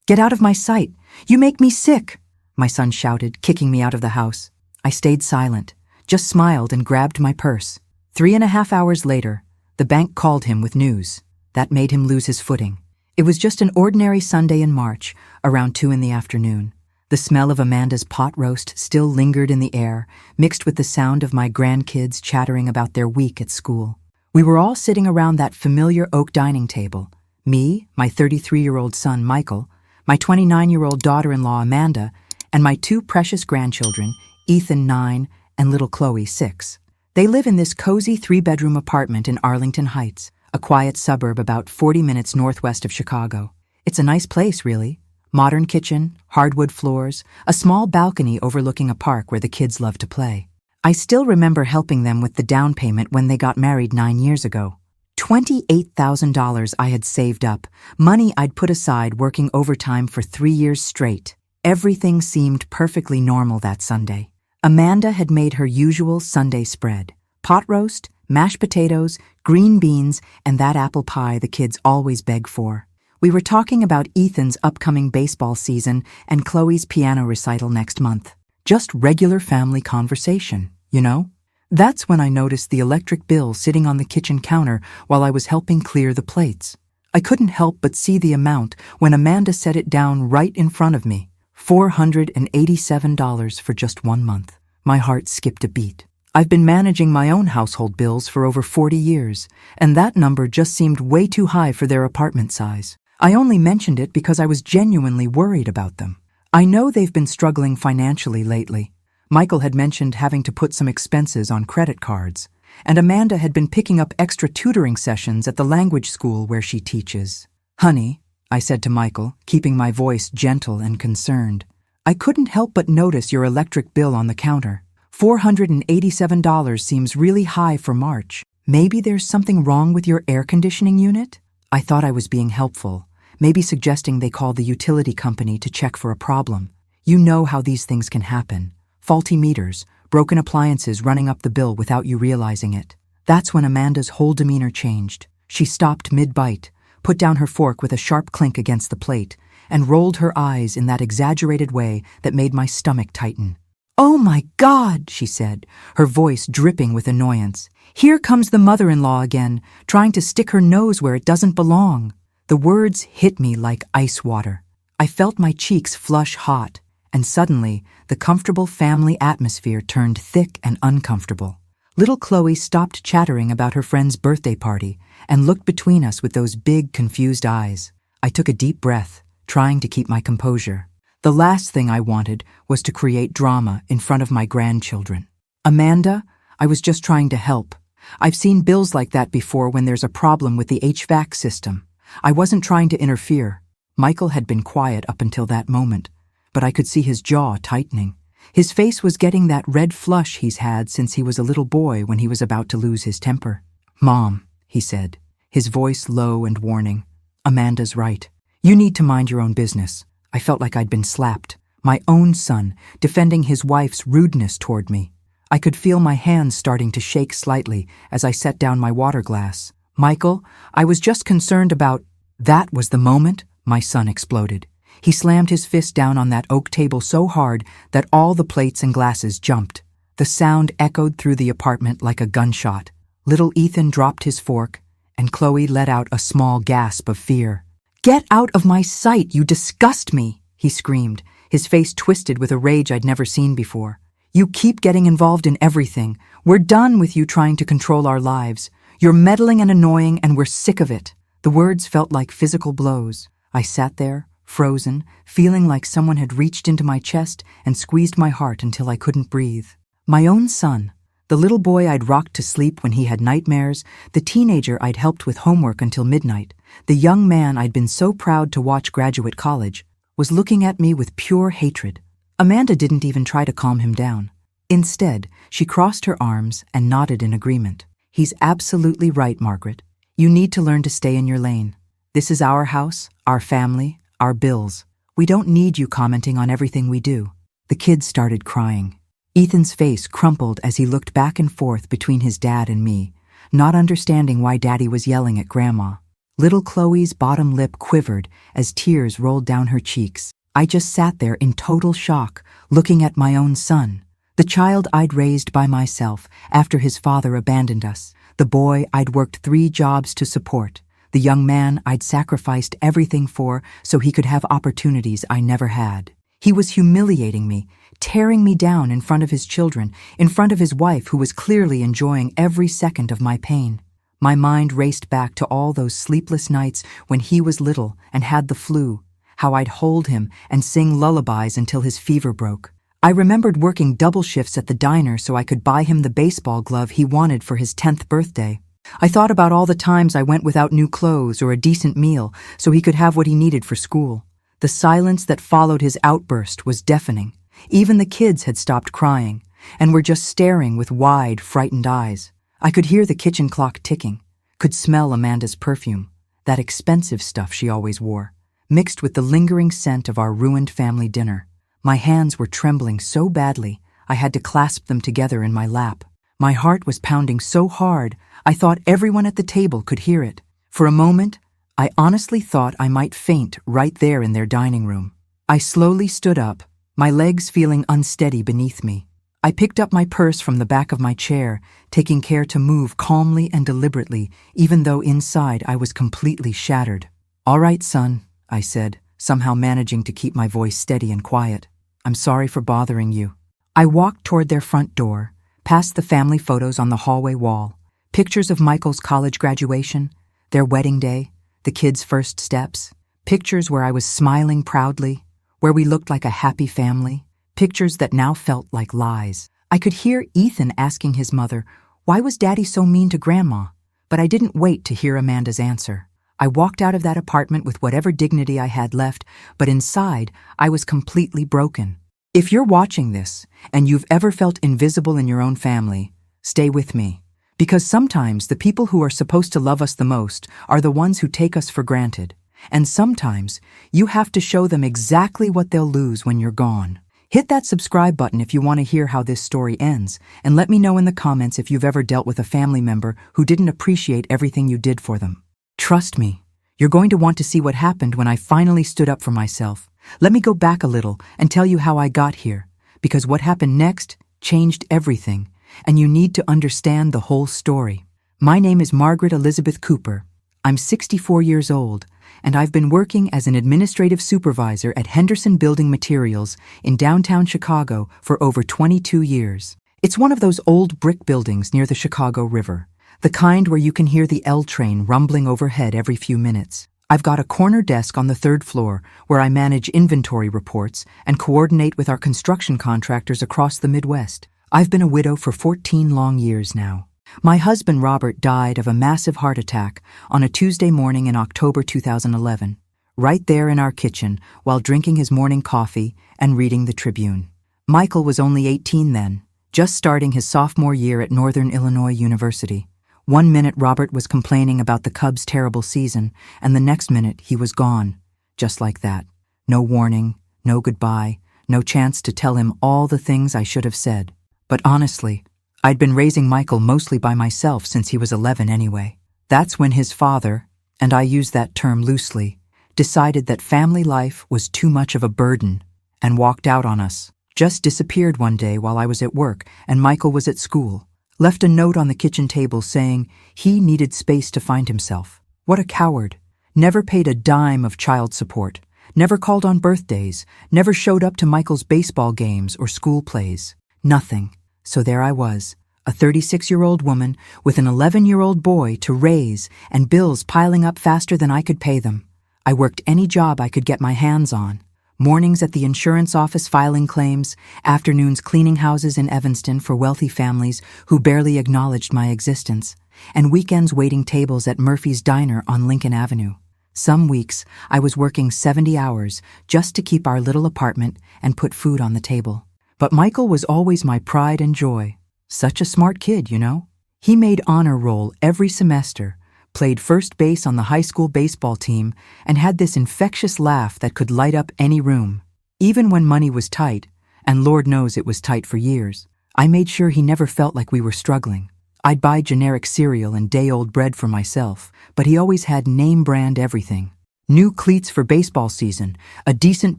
"Get out of my sight! You make me sick!" my son shouted, kicking me out of the house. I stayed silent, just smiled and grabbed my purse. 3.5 hours later, the bank called him with news. That made him lose his footing. It was just an ordinary Sunday in March, around 2 in the afternoon. The smell of Amanda's pot roast still lingered in the air, mixed with the sound of my grandkids chattering about their week at school. We were all sitting around that familiar oak dining table. Me, my 33-year-old son, Michael, my 29-year-old daughter-in-law, Amanda, and my 2 precious grandchildren, Ethan, 9, and little Chloe, 6. They live in this cozy 3-bedroom apartment in Arlington Heights, a quiet suburb about 40 minutes northwest of Chicago. It's a nice place, really. Modern kitchen, hardwood floors, a small balcony overlooking a park where the kids love to play. I still remember helping them with the down payment when they got married 9 years ago. $28,000 I had saved up, money I'd put aside working overtime for 3 years straight. Everything seemed perfectly normal that Sunday. Amanda had made her usual Sunday spread: pot roast, mashed potatoes, green beans, and that apple pie the kids always beg for. We were talking about Ethan's upcoming baseball season and Chloe's piano recital next month. Just regular family conversation, you know? That's when I noticed the electric bill sitting on the kitchen counter while I was helping clear the plates. I couldn't help but see the amount when Amanda set it down right in front of me. $487 for just 1 month. My heart skipped a beat. I've been managing my own household bills for over 40 years, and that number just seemed way too high for their apartment size. I only mentioned it because I was genuinely worried about them. I know they've been struggling financially lately. Michael had mentioned having to put some expenses on credit cards, and Amanda had been picking up extra tutoring sessions at the language school where she teaches. "Honey," I said to Michael, keeping my voice gentle and concerned, "I couldn't help but notice your electric bill on the counter. $487 seems really high for March. Maybe there's something wrong with your air conditioning unit?" I thought I was being helpful, maybe suggesting they call the utility company to check for a problem. You know how these things can happen. Faulty meters, broken appliances running up the bill without you realizing it. That's when Amanda's whole demeanor changed. She stopped mid-bite, put down her fork with a sharp clink against the plate, and rolled her eyes in that exaggerated way that made my stomach tighten. "Oh my God," she said, her voice dripping with annoyance. "Here comes the mother-in-law again, trying to stick her nose where it doesn't belong." The words hit me like ice water. I felt my cheeks flush hot, and suddenly the comfortable family atmosphere turned thick and uncomfortable. Little Chloe stopped chattering about her friend's birthday party and looked between us with those big, confused eyes. I took a deep breath, trying to keep my composure. The last thing I wanted was to create drama in front of my grandchildren. "Amanda, I was just trying to help. I've seen bills like that before when there's a problem with the HVAC system. I wasn't trying to interfere." Michael had been quiet up until that moment, but I could see his jaw tightening. His face was getting that red flush he's had since he was a little boy when he was about to lose his temper. "Mom," he said, his voice low and warning, "Amanda's right. You need to mind your own business." I felt like I'd been slapped. My own son, defending his wife's rudeness toward me. I could feel my hands starting to shake slightly as I set down my water glass. "Michael, I was just concerned about—" That was the moment my son exploded. He slammed his fist down on that oak table so hard that all the plates and glasses jumped. The sound echoed through the apartment like a gunshot. Little Ethan dropped his fork, and Chloe let out a small gasp of fear. "Get out of my sight, you disgust me!" he screamed, his face twisted with a rage I'd never seen before. "You keep getting involved in everything. We're done with you trying to control our lives. You're meddling and annoying, and we're sick of it." The words felt like physical blows. I sat there, frozen, feeling like someone had reached into my chest and squeezed my heart until I couldn't breathe. My own son, the little boy I'd rocked to sleep when he had nightmares, the teenager I'd helped with homework until midnight, the young man I'd been so proud to watch graduate college, was looking at me with pure hatred. Amanda didn't even try to calm him down. Instead, she crossed her arms and nodded in agreement. "He's absolutely right, Margaret. You need to learn to stay in your lane. This is our house, our family, our bills. We don't need you commenting on everything we do." The kids started crying. Ethan's face crumpled as he looked back and forth between his dad and me, not understanding why Daddy was yelling at Grandma. Little Chloe's bottom lip quivered as tears rolled down her cheeks. I just sat there in total shock, looking at my own son, the child I'd raised by myself after his father abandoned us, the boy I'd worked 3 jobs to support, the young man I'd sacrificed everything for so he could have opportunities I never had. He was humiliating me, tearing me down in front of his children, in front of his wife who was clearly enjoying every second of my pain. My mind raced back to all those sleepless nights when he was little and had the flu, how I'd hold him and sing lullabies until his fever broke. I remembered working double shifts at the diner so I could buy him the baseball glove he wanted for his 10th birthday. I thought about all the times I went without new clothes or a decent meal so he could have what he needed for school. The silence that followed his outburst was deafening. Even the kids had stopped crying and were just staring with wide, frightened eyes. I could hear the kitchen clock ticking, could smell Amanda's perfume, that expensive stuff she always wore, mixed with the lingering scent of our ruined family dinner. My hands were trembling so badly, I had to clasp them together in my lap. My heart was pounding so hard, I thought everyone at the table could hear it. For a moment, I honestly thought I might faint right there in their dining room. I slowly stood up, my legs feeling unsteady beneath me. I picked up my purse from the back of my chair, taking care to move calmly and deliberately, even though inside I was completely shattered. "All right, son," I said, somehow managing to keep my voice steady and quiet. "I'm sorry for bothering you." I walked toward their front door, past the family photos on the hallway wall, pictures of Michael's college graduation, their wedding day, the kids' first steps, pictures where I was smiling proudly, where we looked like a happy family, pictures that now felt like lies. I could hear Ethan asking his mother, "Why was Daddy so mean to Grandma?" But I didn't wait to hear Amanda's answer. I walked out of that apartment with whatever dignity I had left, but inside, I was completely broken. If you're watching this, and you've ever felt invisible in your own family, stay with me. Because sometimes the people who are supposed to love us the most are the ones who take us for granted. And sometimes, you have to show them exactly what they'll lose when you're gone. Hit that subscribe button if you want to hear how this story ends, and let me know in the comments if you've ever dealt with a family member who didn't appreciate everything you did for them. Trust me, you're going to want to see what happened when I finally stood up for myself. Let me go back a little and tell you how I got here, because what happened next changed everything, and you need to understand the whole story. My name is Margaret Elizabeth Cooper. I'm 64 years old, and I've been working as an administrative supervisor at Henderson Building Materials in downtown Chicago for over 22 years. It's one of those old brick buildings near the Chicago River, the kind where you can hear the L train rumbling overhead every few minutes. I've got a corner desk on the 3rd floor where I manage inventory reports and coordinate with our construction contractors across the Midwest. I've been a widow for 14 long years now. My husband Robert died of a massive heart attack on a Tuesday morning in October 2011, right there in our kitchen while drinking his morning coffee and reading the Tribune. Michael was only 18 then, just starting his sophomore year at Northern Illinois University. One minute Robert was complaining about the Cubs' terrible season, and the next minute he was gone, just like that. No warning, no goodbye, no chance to tell him all the things I should have said. But honestly, I'd been raising Michael mostly by myself since he was 11 anyway. That's when his father, and I use that term loosely, decided that family life was too much of a burden and walked out on us. Just disappeared one day while I was at work and Michael was at school. Left a note on the kitchen table saying he needed space to find himself. What a coward. Never paid a dime of child support. Never called on birthdays. Never showed up to Michael's baseball games or school plays. Nothing. So there I was, a 36-year-old woman with an 11-year-old boy to raise and bills piling up faster than I could pay them. I worked any job I could get my hands on. Mornings at the insurance office filing claims, afternoons cleaning houses in Evanston for wealthy families who barely acknowledged my existence, and weekends waiting tables at Murphy's Diner on Lincoln Avenue. Some weeks, I was working 70 hours just to keep our little apartment and put food on the table. But Michael was always my pride and joy. Such a smart kid, you know? He made honor roll every semester, played first base on the high school baseball team, and had this infectious laugh that could light up any room. Even when money was tight, and Lord knows it was tight for years, I made sure he never felt like we were struggling. I'd buy generic cereal and day-old bread for myself, but he always had name-brand everything. New cleats for baseball season, a decent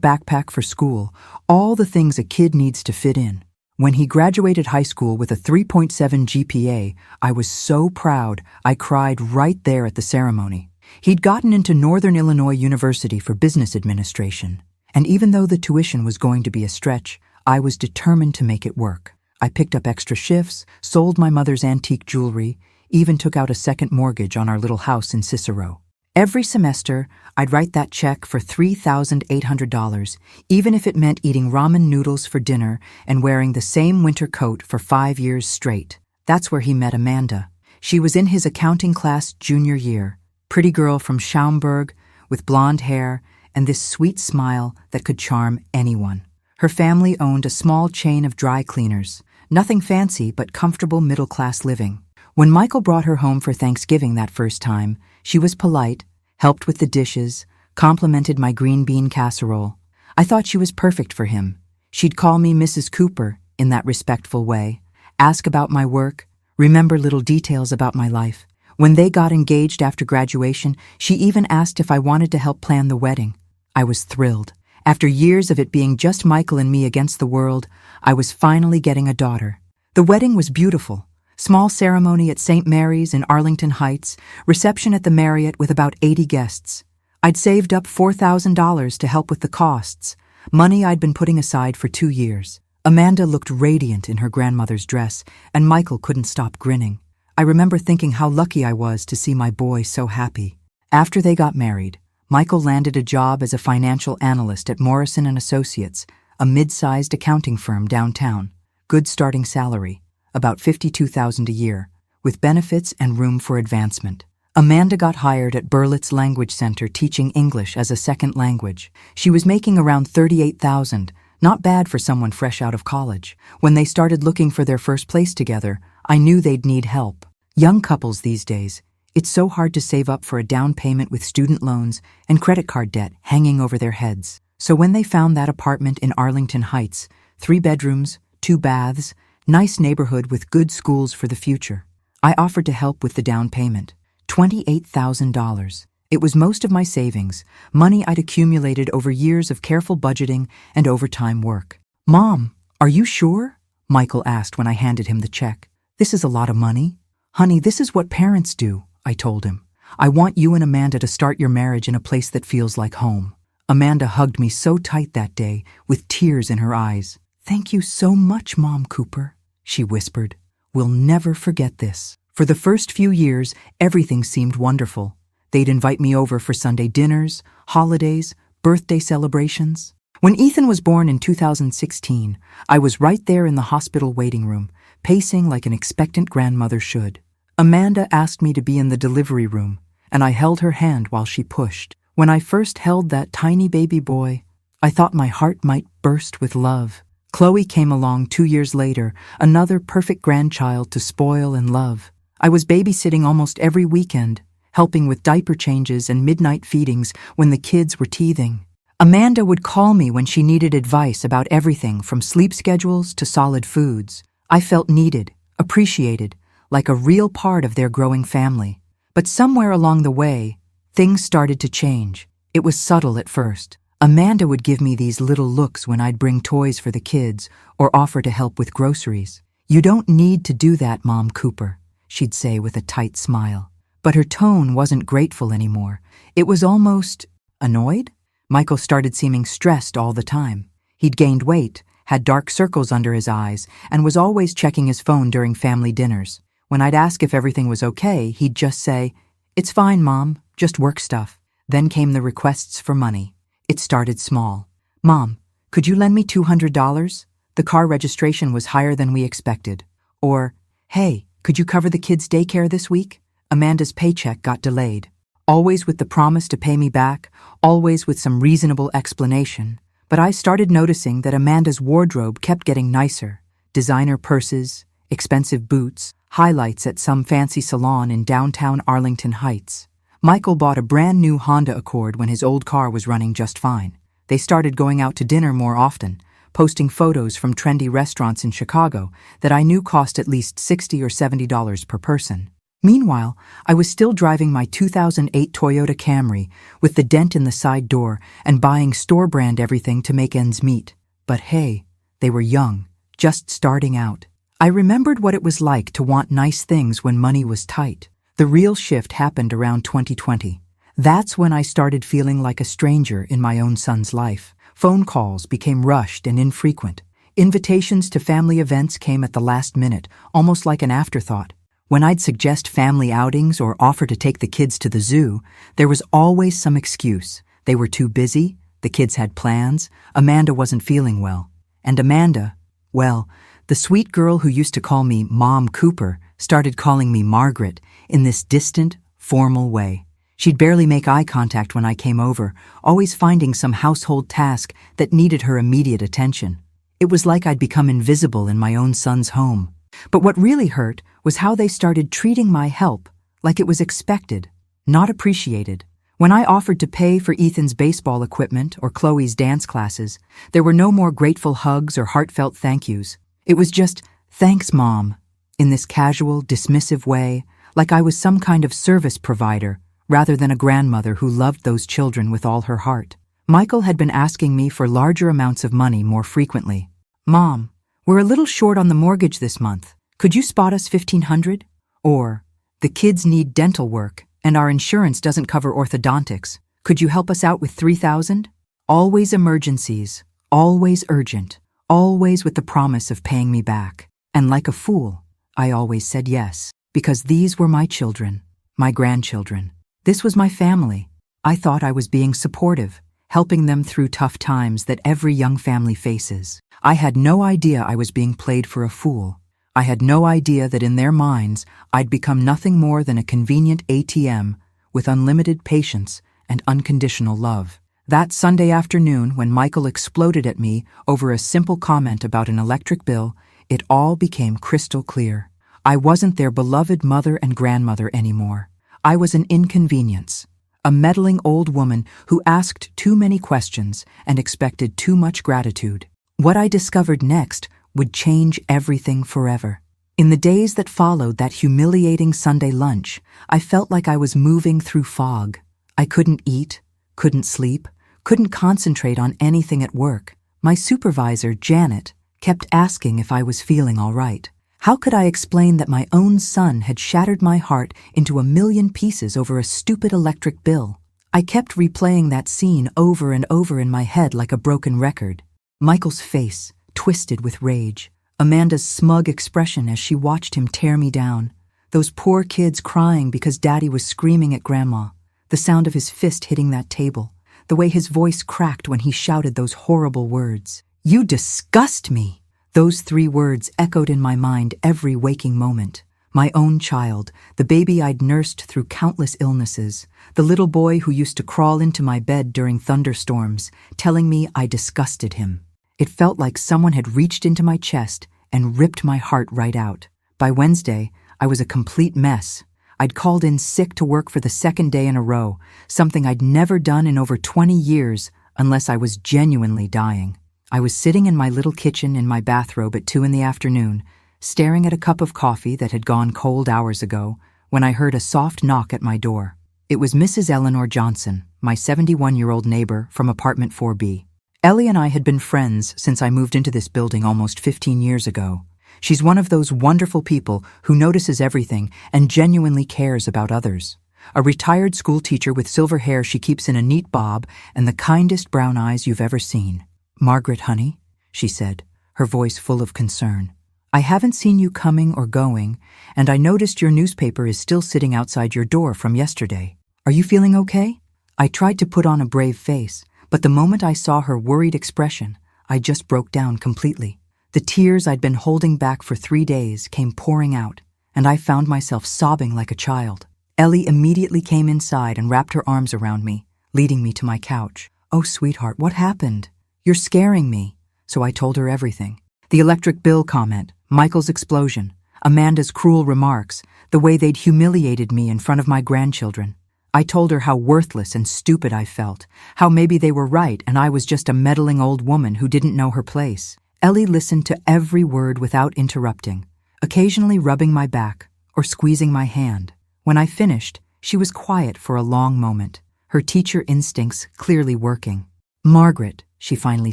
backpack for school, all the things a kid needs to fit in. When he graduated high school with a 3.7 GPA, I was so proud I cried right there at the ceremony. He'd gotten into Northern Illinois University for business administration, and even though the tuition was going to be a stretch, I was determined to make it work. I picked up extra shifts, sold my mother's antique jewelry, even took out a second mortgage on our little house in Cicero. Every semester, I'd write that check for $3,800, even if it meant eating ramen noodles for dinner and wearing the same winter coat for 5 years straight. That's where he met Amanda. She was in his accounting class junior year, pretty girl from Schaumburg with blonde hair and this sweet smile that could charm anyone. Her family owned a small chain of dry cleaners, nothing fancy but comfortable middle-class living. When Michael brought her home for Thanksgiving that first time, she was polite, helped with the dishes, complimented my green bean casserole. I thought she was perfect for him. She'd call me Mrs. Cooper in that respectful way, ask about my work, remember little details about my life. When they got engaged after graduation, she even asked if I wanted to help plan the wedding. I was thrilled. After years of it being just Michael and me against the world, I was finally getting a daughter. The wedding was beautiful. Small ceremony at St. Mary's in Arlington Heights, reception at the Marriott with about 80 guests. I'd saved up $4,000 to help with the costs, money I'd been putting aside for 2 years. Amanda looked radiant in her grandmother's dress, and Michael couldn't stop grinning. I remember thinking how lucky I was to see my boy so happy. After they got married, Michael landed a job as a financial analyst at Morrison & Associates, a mid-sized accounting firm downtown. Good starting salary, about $52,000 a year, with benefits and room for advancement. Amanda got hired at Berlitz Language Center teaching English as a second language. She was making around $38,000, not bad for someone fresh out of college. When they started looking for their first place together, I knew they'd need help. Young couples these days, it's so hard to save up for a down payment with student loans and credit card debt hanging over their heads. So when they found that apartment in Arlington Heights, 3 bedrooms, 2 baths, nice neighborhood with good schools for the future, I offered to help with the down payment, $28,000. It was most of my savings, money I'd accumulated over years of careful budgeting and overtime work. "Mom, are you sure?" Michael asked when I handed him the check. "This is a lot of money." "Honey, this is what parents do," I told him. "I want you and Amanda to start your marriage in a place that feels like home." Amanda hugged me so tight that day, with tears in her eyes. "Thank you so much, Mom Cooper," she whispered. "We'll never forget this." For the first few years, everything seemed wonderful. They'd invite me over for Sunday dinners, holidays, birthday celebrations. When Ethan was born in 2016, I was right there in the hospital waiting room, pacing like an expectant grandmother should. Amanda asked me to be in the delivery room, and I held her hand while she pushed. When I first held that tiny baby boy, I thought my heart might burst with love. Chloe came along 2 years later, another perfect grandchild to spoil and love. I was babysitting almost every weekend, helping with diaper changes and midnight feedings when the kids were teething. Amanda would call me when she needed advice about everything from sleep schedules to solid foods. I felt needed, appreciated, like a real part of their growing family. But somewhere along the way, things started to change. It was subtle at first. Amanda would give me these little looks when I'd bring toys for the kids or offer to help with groceries. "You don't need to do that, Mom Cooper," she'd say with a tight smile. But her tone wasn't grateful anymore. It was almost annoyed. Michael started seeming stressed all the time. He'd gained weight, had dark circles under his eyes, and was always checking his phone during family dinners. When I'd ask if everything was okay, he'd just say, "It's fine, Mom, just work stuff." Then came the requests for money. It started small. "Mom, could you lend me $200? The car registration was higher than we expected." Or, "Hey, could you cover the kids' daycare this week?" Amanda's paycheck got delayed. Always with the promise to pay me back, always with some reasonable explanation. But I started noticing that Amanda's wardrobe kept getting nicer. Designer purses, expensive boots, highlights at some fancy salon in downtown Arlington Heights. Michael bought a brand new Honda Accord when his old car was running just fine. They started going out to dinner more often, posting photos from trendy restaurants in Chicago that I knew cost at least $60 or $70 per person. Meanwhile, I was still driving my 2008 Toyota Camry with the dent in the side door and buying store-brand everything to make ends meet. But hey, they were young, just starting out. I remembered what it was like to want nice things when money was tight. The real shift happened around 2020. That's when I started feeling like a stranger in my own son's life. Phone calls became rushed and infrequent. Invitations to family events came at the last minute, almost like an afterthought. When I'd suggest family outings or offer to take the kids to the zoo, there was always some excuse. They were too busy, the kids had plans, Amanda wasn't feeling well. And Amanda, well, the sweet girl who used to call me Mom Cooper started calling me Margaret in this distant, formal way. She'd barely make eye contact when I came over, always finding some household task that needed her immediate attention. It was like I'd become invisible in my own son's home. But what really hurt was how they started treating my help like it was expected, not appreciated. When I offered to pay for Ethan's baseball equipment or Chloe's dance classes, there were no more grateful hugs or heartfelt thank yous. It was just, "Thanks, Mom," in this casual, dismissive way, like I was some kind of service provider rather than a grandmother who loved those children with all her heart. Michael had been asking me for larger amounts of money more frequently. "Mom, we're a little short on the mortgage this month. Could you spot us $1,500? Or, the kids need dental work and our insurance doesn't cover orthodontics. Could you help us out with $3,000? Always emergencies, always urgent, always with the promise of paying me back. And like a fool, I always said yes, because these were my children, my grandchildren. This was my family. I thought I was being supportive, helping them through tough times that every young family faces. I had no idea I was being played for a fool. I had no idea that in their minds I'd become nothing more than a convenient ATM with unlimited patience and unconditional love. That Sunday afternoon, when Michael exploded at me over a simple comment about an electric bill, it all became crystal clear. I wasn't their beloved mother and grandmother anymore. I was an inconvenience, a meddling old woman who asked too many questions and expected too much gratitude. What I discovered next would change everything forever. In the days that followed that humiliating Sunday lunch, I felt like I was moving through fog. I couldn't eat, couldn't sleep, couldn't concentrate on anything at work. My supervisor, Janet, kept asking if I was feeling all right. How could I explain that my own son had shattered my heart into a million pieces over a stupid electric bill? I kept replaying that scene over and over in my head like a broken record. Michael's face, twisted with rage. Amanda's smug expression as she watched him tear me down. Those poor kids crying because Daddy was screaming at Grandma. The sound of his fist hitting that table. The way his voice cracked when he shouted those horrible words. "You disgust me!" Those 3 words echoed in my mind every waking moment. My own child, the baby I'd nursed through countless illnesses, the little boy who used to crawl into my bed during thunderstorms, telling me I disgusted him. It felt like someone had reached into my chest and ripped my heart right out. By Wednesday, I was a complete mess. I'd called in sick to work for the 2nd day in a row, something I'd never done in over 20 years unless I was genuinely dying. I was sitting in my little kitchen in my bathrobe at 2 in the afternoon, staring at a cup of coffee that had gone cold hours ago, when I heard a soft knock at my door. It was Mrs. Eleanor Johnson, my 71-year-old neighbor from apartment 4B. Ellie and I had been friends since I moved into this building almost 15 years ago. She's one of those wonderful people who notices everything and genuinely cares about others. A retired school teacher with silver hair she keeps in a neat bob and the kindest brown eyes you've ever seen. "Margaret, honey," she said, her voice full of concern. "I haven't seen you coming or going, and I noticed your newspaper is still sitting outside your door from yesterday. Are you feeling okay?" I tried to put on a brave face, but the moment I saw her worried expression, I just broke down completely. The tears I'd been holding back for 3 days came pouring out, and I found myself sobbing like a child. Ellie immediately came inside and wrapped her arms around me, leading me to my couch. "Oh, sweetheart, what happened? You're scaring me." So I told her everything. The electric bill comment, Michael's explosion, Amanda's cruel remarks, the way they'd humiliated me in front of my grandchildren. I told her how worthless and stupid I felt, how maybe they were right and I was just a meddling old woman who didn't know her place. Ellie listened to every word without interrupting, occasionally rubbing my back or squeezing my hand. When I finished, she was quiet for a long moment, her teacher instincts clearly working. "Margaret," she finally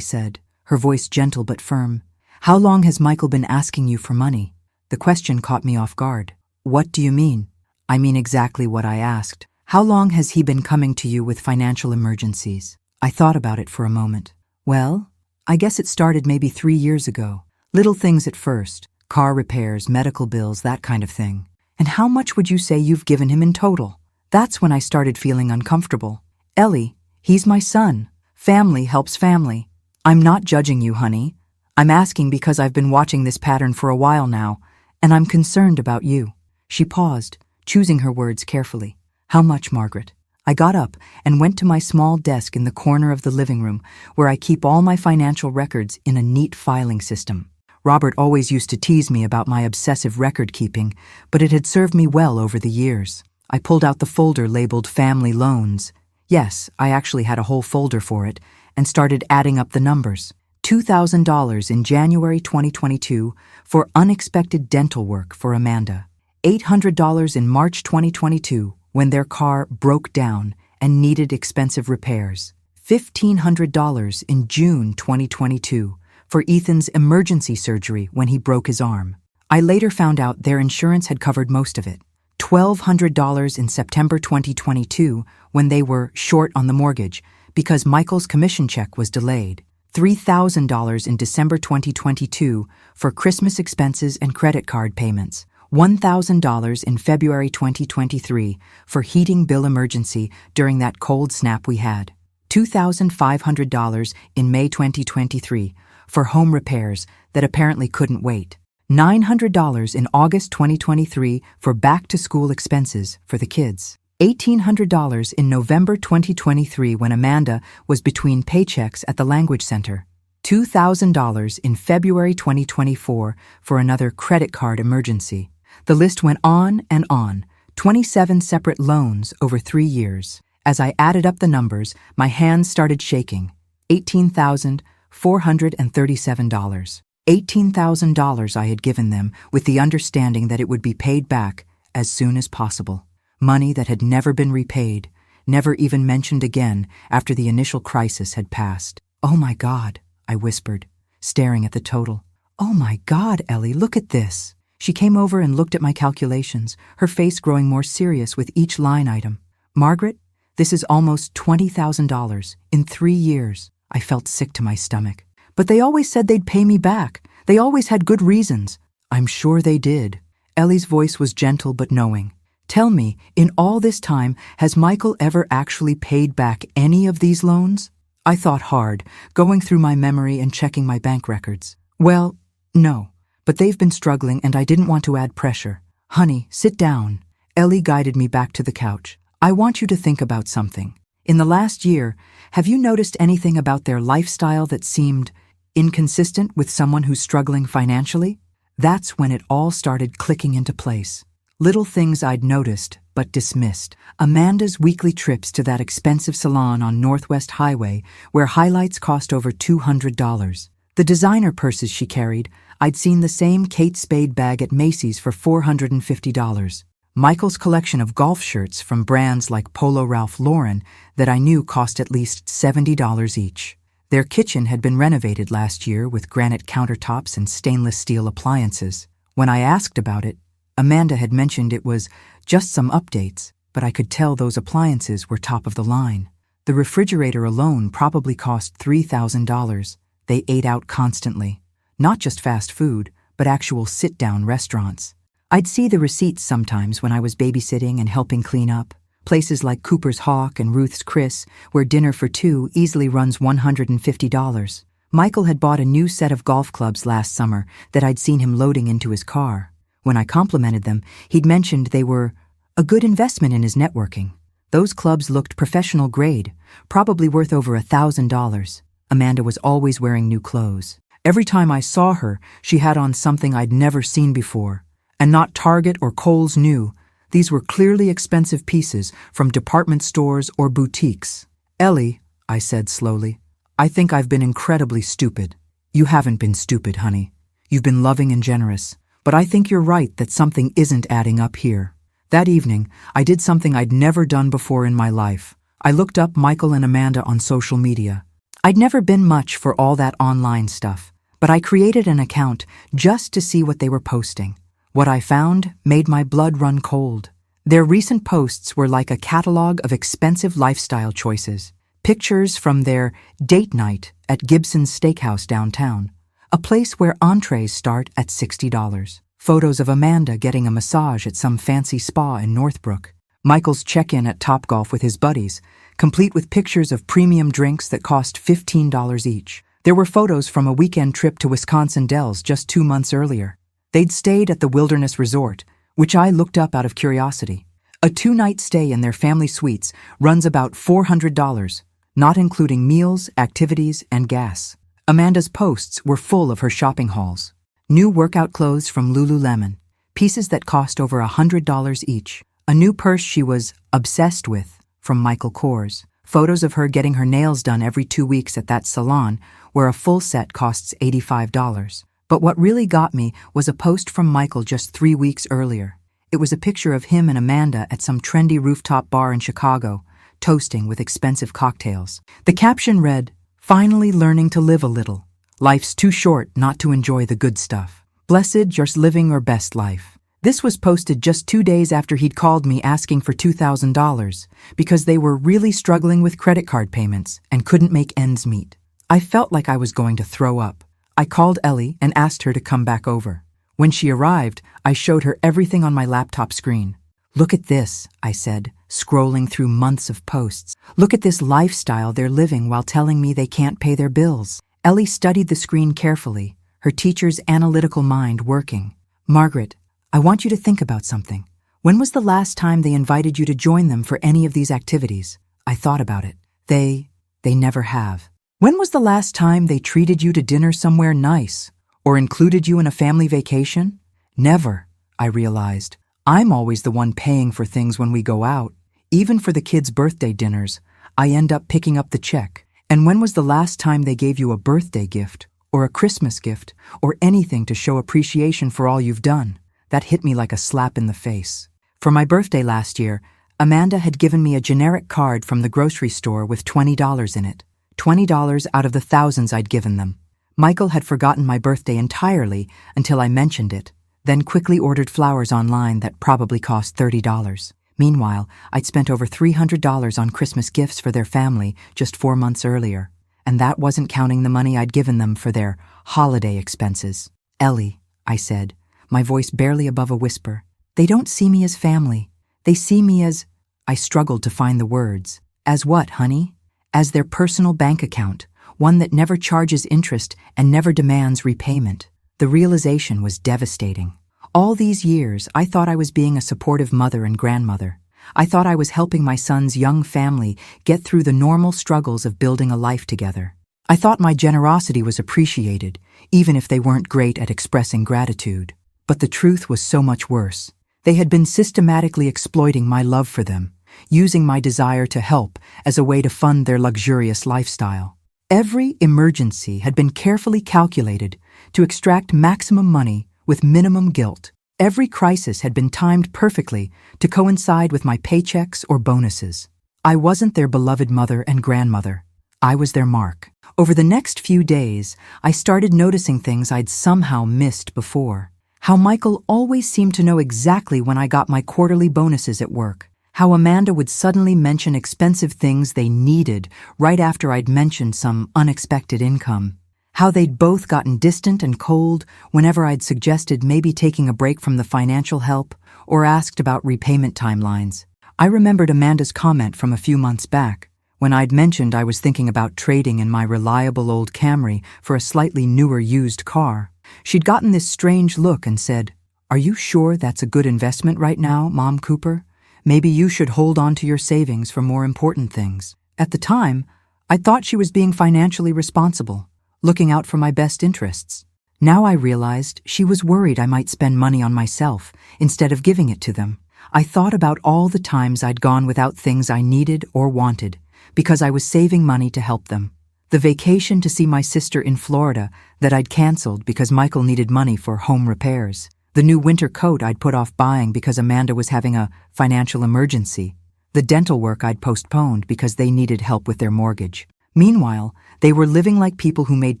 said, her voice gentle but firm, "how long has Michael been asking you for money?" The question caught me off guard. "What do you mean?" "I mean exactly what I asked. How long has he been coming to you with financial emergencies?" I thought about it for a moment. "Well, I guess it started maybe 3 years ago. Little things at first, car repairs, medical bills, that kind of thing." "And how much would you say you've given him in total?" That's when I started feeling uncomfortable. "Ellie, he's my son. Family helps family. I'm not judging you, honey. I'm asking because I've been watching this pattern for a while now, and I'm concerned about you." She paused, choosing her words carefully. "How much, Margaret?" I got up and went to my small desk in the corner of the living room, where I keep all my financial records in a neat filing system. Robert always used to tease me about my obsessive record keeping, but it had served me well over the years. I pulled out the folder labeled Family Loans. Yes, I actually had a whole folder for it, and started adding up the numbers. $2,000 in January 2022 for unexpected dental work for Amanda. $800 in March 2022 when their car broke down and needed expensive repairs. $1,500 in June 2022 for Ethan's emergency surgery when he broke his arm. I later found out their insurance had covered most of it. $1,200 in September 2022 when they were short on the mortgage because Michael's commission check was delayed. $3,000 in December 2022 for Christmas expenses and credit card payments. $1,000 in February 2023 for heating bill emergency during that cold snap we had. $2,500 in May 2023 for home repairs that apparently couldn't wait. $900 in August 2023 for back-to-school expenses for the kids. $1,800 in November 2023 when Amanda was between paychecks at the language center. $2,000 in February 2024 for another credit card emergency. The list went on and on, 27 separate loans over 3 years. As I added up the numbers, my hands started shaking. $18,437. $18,000 I had given them with the understanding that it would be paid back as soon as possible. Money that had never been repaid, never even mentioned again after the initial crisis had passed. "Oh my God," I whispered, staring at the total. "Oh my God, Ellie, look at this." She came over and looked at my calculations, her face growing more serious with each line item. "Margaret, this is almost $20,000 in 3 years." I felt sick to my stomach. "But they always said they'd pay me back. They always had good reasons." "I'm sure they did." Ellie's voice was gentle but knowing. "Tell me, in all this time, has Michael ever actually paid back any of these loans?" I thought hard, going through my memory and checking my bank records. "Well, no. But they've been struggling and I didn't want to add pressure." "Honey, sit down." Ellie guided me back to the couch. "I want you to think about something. In the last year, have you noticed anything about their lifestyle that seemed inconsistent with someone who's struggling financially?" That's when it all started clicking into place. Little things I'd noticed but dismissed. Amanda's weekly trips to that expensive salon on Northwest Highway where highlights cost over $200. The designer purses she carried, I'd seen the same Kate Spade bag at Macy's for $450. Michael's collection of golf shirts from brands like Polo Ralph Lauren that I knew cost at least $70 each. Their kitchen had been renovated last year with granite countertops and stainless steel appliances. When I asked about it, Amanda had mentioned it was just some updates, but I could tell those appliances were top of the line. The refrigerator alone probably cost $3,000. They ate out constantly. Not just fast food, but actual sit-down restaurants. I'd see the receipts sometimes when I was babysitting and helping clean up. Places like Cooper's Hawk and Ruth's Chris, where dinner for two easily runs $150. Michael had bought a new set of golf clubs last summer that I'd seen him loading into his car. When I complimented them, he'd mentioned they were a good investment in his networking. Those clubs looked professional grade, probably worth over $1,000. Amanda was always wearing new clothes. Every time I saw her, she had on something I'd never seen before. And not Target or Kohl's new, These were clearly expensive pieces from department stores or boutiques. "Ellie," I said slowly, "I think I've been incredibly stupid." "You haven't been stupid, honey. You've been loving and generous. But I think you're right that something isn't adding up here." That evening, I did something I'd never done before in my life. I looked up Michael and Amanda on social media. I'd never been much for all that online stuff, but I created an account just to see what they were posting. What I found made my blood run cold. Their recent posts were like a catalog of expensive lifestyle choices. Pictures from their date night at Gibson's Steakhouse downtown, a place where entrees start at $60. Photos of Amanda getting a massage at some fancy spa in Northbrook. Michael's check-in at Topgolf with his buddies, complete with pictures of premium drinks that cost $15 each. There were photos from a weekend trip to Wisconsin Dells just 2 months earlier. They'd stayed at the Wilderness Resort, which I looked up out of curiosity. A 2-night stay in their family suites runs about $400, not including meals, activities, and gas. Amanda's posts were full of her shopping hauls. New workout clothes from Lululemon, pieces that cost over $100 each. A new purse she was obsessed with from Michael Kors. Photos of her getting her nails done every 2 weeks at that salon where a full set costs $85. But what really got me was a post from Michael just 3 weeks earlier. It was a picture of him and Amanda at some trendy rooftop bar in Chicago, toasting with expensive cocktails. The caption read, "Finally learning to live a little. Life's too short not to enjoy the good stuff. Blessed just living your best life." This was posted just 2 days after he'd called me asking for $2,000 because they were really struggling with credit card payments and couldn't make ends meet. I felt like I was going to throw up. I called Ellie and asked her to come back over. When she arrived, I showed her everything on my laptop screen. "Look at this," I said, scrolling through months of posts. "Look at this lifestyle they're living while telling me they can't pay their bills." Ellie studied the screen carefully, her teacher's analytical mind working. "Margaret, I want you to think about something. When was the last time they invited you to join them for any of these activities?" I thought about it. They never have. "When was the last time they treated you to dinner somewhere nice or included you in a family vacation?" Never, I realized. I'm always the one paying for things when we go out. Even for the kids' birthday dinners, I end up picking up the check. And when was the last time they gave you a birthday gift or a Christmas gift or anything to show appreciation for all you've done? That hit me like a slap in the face. For my birthday last year, Amanda had given me a generic card from the grocery store with $20 in it. $20 out of the thousands I'd given them. Michael had forgotten my birthday entirely until I mentioned it, then quickly ordered flowers online that probably cost $30. Meanwhile, I'd spent over $300 on Christmas gifts for their family just 4 months earlier, and that wasn't counting the money I'd given them for their holiday expenses. "Ellie," I said, my voice barely above a whisper, "they don't see me as family. They see me as—" I struggled to find the words. "As what, honey?" "As their personal bank account, one that never charges interest and never demands repayment." The realization was devastating. All these years, I thought I was being a supportive mother and grandmother. I thought I was helping my son's young family get through the normal struggles of building a life together. I thought my generosity was appreciated, even if they weren't great at expressing gratitude. But the truth was so much worse. They had been systematically exploiting my love for them, using my desire to help as a way to fund their luxurious lifestyle. Every emergency had been carefully calculated to extract maximum money with minimum guilt. Every crisis had been timed perfectly to coincide with my paychecks or bonuses. I wasn't their beloved mother and grandmother. I was their mark. Over the next few days, I started noticing things I'd somehow missed before. How Michael always seemed to know exactly when I got my quarterly bonuses at work. How Amanda would suddenly mention expensive things they needed right after I'd mentioned some unexpected income. How they'd both gotten distant and cold whenever I'd suggested maybe taking a break from the financial help or asked about repayment timelines. I remembered Amanda's comment from a few months back, when I'd mentioned I was thinking about trading in my reliable old Camry for a slightly newer used car. She'd gotten this strange look and said, "Are you sure that's a good investment right now, Mom Cooper? Maybe you should hold on to your savings for more important things." At the time, I thought she was being financially responsible, looking out for my best interests. Now I realized she was worried I might spend money on myself instead of giving it to them. I thought about all the times I'd gone without things I needed or wanted because I was saving money to help them. The vacation to see my sister in Florida that I'd canceled because Michael needed money for home repairs. The new winter coat I'd put off buying because Amanda was having a financial emergency. The dental work I'd postponed because they needed help with their mortgage. Meanwhile, they were living like people who made